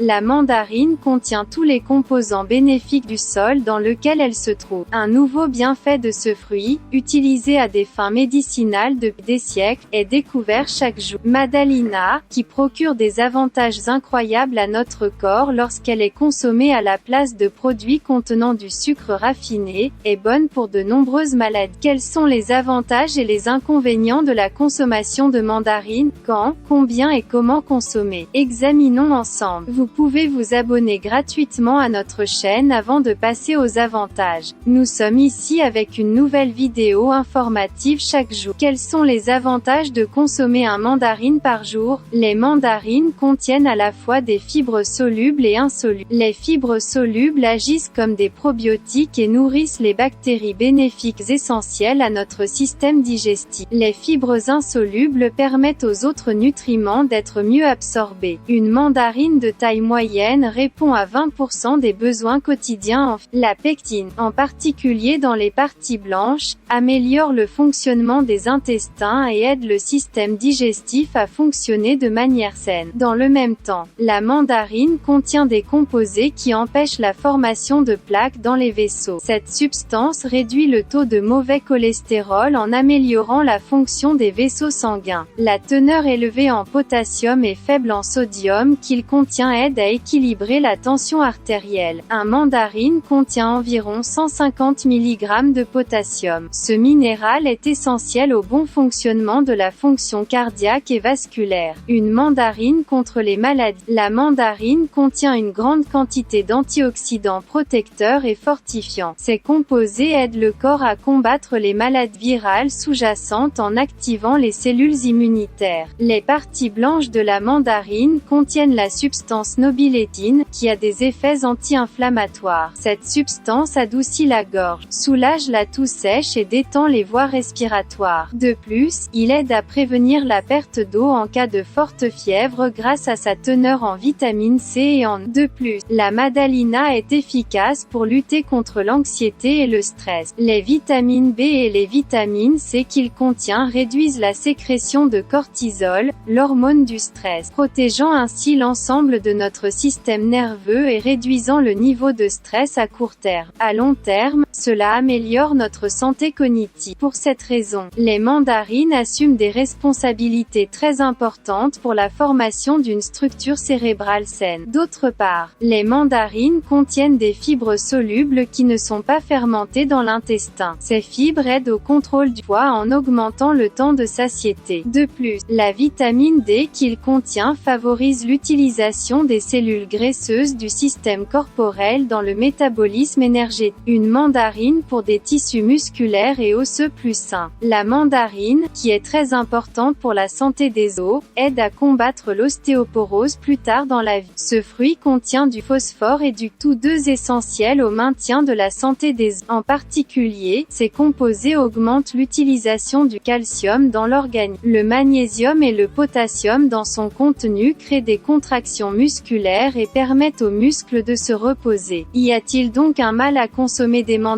La mandarine contient tous les composants bénéfiques du sol dans lequel elle se trouve. Un nouveau bienfait de ce fruit, utilisé à des fins médicinales depuis des siècles, est découvert chaque jour. Madalina, qui procure des avantages incroyables à notre corps lorsqu'elle est consommée à la place de produits contenant du sucre raffiné, est bonne pour de nombreuses maladies. Quels sont les avantages et les inconvénients de la consommation de mandarine? Quand, combien et comment consommer? Examinons ensemble. Vous pouvez vous abonner gratuitement à notre chaîne avant de passer aux avantages. Nous sommes ici avec une nouvelle vidéo informative chaque jour. Quels sont les avantages de consommer un mandarine par jour? Les mandarines contiennent à la fois des fibres solubles et insolubles. Les fibres solubles agissent comme des probiotiques et nourrissent les bactéries bénéfiques essentielles à notre système digestif. Les fibres insolubles permettent aux autres nutriments d'être mieux absorbés. Une mandarine de taille moyenne répond à 20% des besoins quotidiens en la pectine, en particulier dans les parties blanches, améliore le fonctionnement des intestins et aide le système digestif à fonctionner de manière saine. Dans le même temps, la mandarine contient des composés qui empêchent la formation de plaques dans les vaisseaux. Cette substance réduit le taux de mauvais cholestérol en améliorant la fonction des vaisseaux sanguins. La teneur élevée en potassium et faible en sodium qu'il contient aide à équilibrer la tension artérielle. Un mandarine contient environ 150 mg de potassium. Ce minéral est essentiel au bon fonctionnement de la fonction cardiaque et vasculaire. Une mandarine contre les maladies. La mandarine contient une grande quantité d'antioxydants protecteurs et fortifiants. Ces composés aident le corps à combattre les maladies virales sous-jacentes en activant les cellules immunitaires. Les parties blanches de la mandarine contiennent la substance nobilétine, qui a des effets anti-inflammatoires. Cette substance adoucit la gorge, soulage la toux sèche et détend les voies respiratoires. De plus, il aide à prévenir la perte d'eau en cas de forte fièvre grâce à sa teneur en vitamine C et en. De plus, la madalina est efficace pour lutter contre l'anxiété et le stress. Les vitamines B et les vitamines C qu'il contient réduisent la sécrétion de cortisol, l'hormone du stress, protégeant ainsi l'ensemble de notre système nerveux et réduisant le niveau de stress à court terme. À long terme, cela améliore notre santé cognitive. Pour cette raison, les mandarines assument des responsabilités très importantes pour la formation d'une structure cérébrale saine. D'autre part, les mandarines contiennent des fibres solubles qui ne sont pas fermentées dans l'intestin. Ces fibres aident au contrôle du poids en augmentant le temps de satiété. De plus, la vitamine D qu'il contient favorise l'utilisation des cellules graisseuses du système corporel dans le métabolisme énergétique. Une mandarine pour des tissus musculaires et osseux plus sains. La mandarine, qui est très importante pour la santé des os, aide à combattre l'ostéoporose plus tard dans la vie. Ce fruit contient du phosphore et du tous deux essentiels au maintien de la santé des os. En particulier, ces composés augmentent l'utilisation du calcium dans l'organisme. Le magnésium et le potassium dans son contenu créent des contractions musculaires et permettent aux muscles de se reposer. Y a-t-il donc un mal à consommer des mandarines?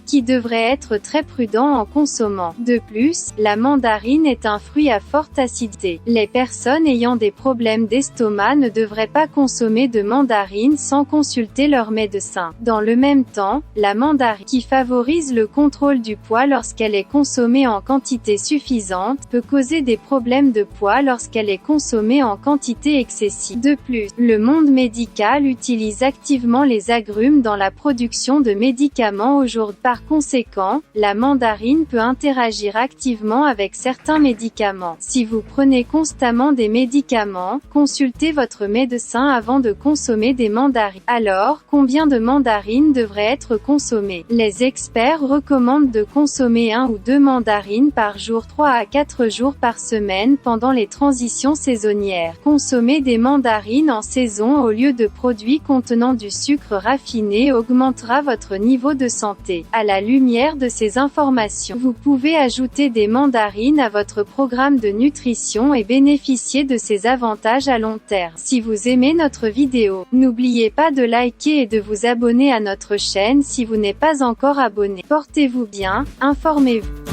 Qui devrait être très prudent en consommant. De plus, la mandarine est un fruit à forte acidité. Les personnes ayant des problèmes d'estomac ne devraient pas consommer de mandarine sans consulter leur médecin. Dans le même temps, la mandarine, qui favorise le contrôle du poids lorsqu'elle est consommée en quantité suffisante, peut causer des problèmes de poids lorsqu'elle est consommée en quantité excessive. De plus, le monde médical utilise activement les agrumes dans la production de médicaments aujourd'hui. Par conséquent, la mandarine peut interagir activement avec certains médicaments. Si vous prenez constamment des médicaments, consultez votre médecin avant de consommer des mandarines. Alors, combien de mandarines devraient être consommées? Les experts recommandent de consommer 1 ou 2 mandarines par jour, 3 à 4 jours par semaine pendant les transitions saisonnières. Consommer des mandarines en saison au lieu de produits contenant du sucre raffiné augmentera votre niveau de santé. À la lumière de ces informations, vous pouvez ajouter des mandarines à votre programme de nutrition et bénéficier de ces avantages à long terme. Si vous aimez notre vidéo, n'oubliez pas de liker et de vous abonner à notre chaîne si vous n'êtes pas encore abonné. Portez-vous bien, informez-vous.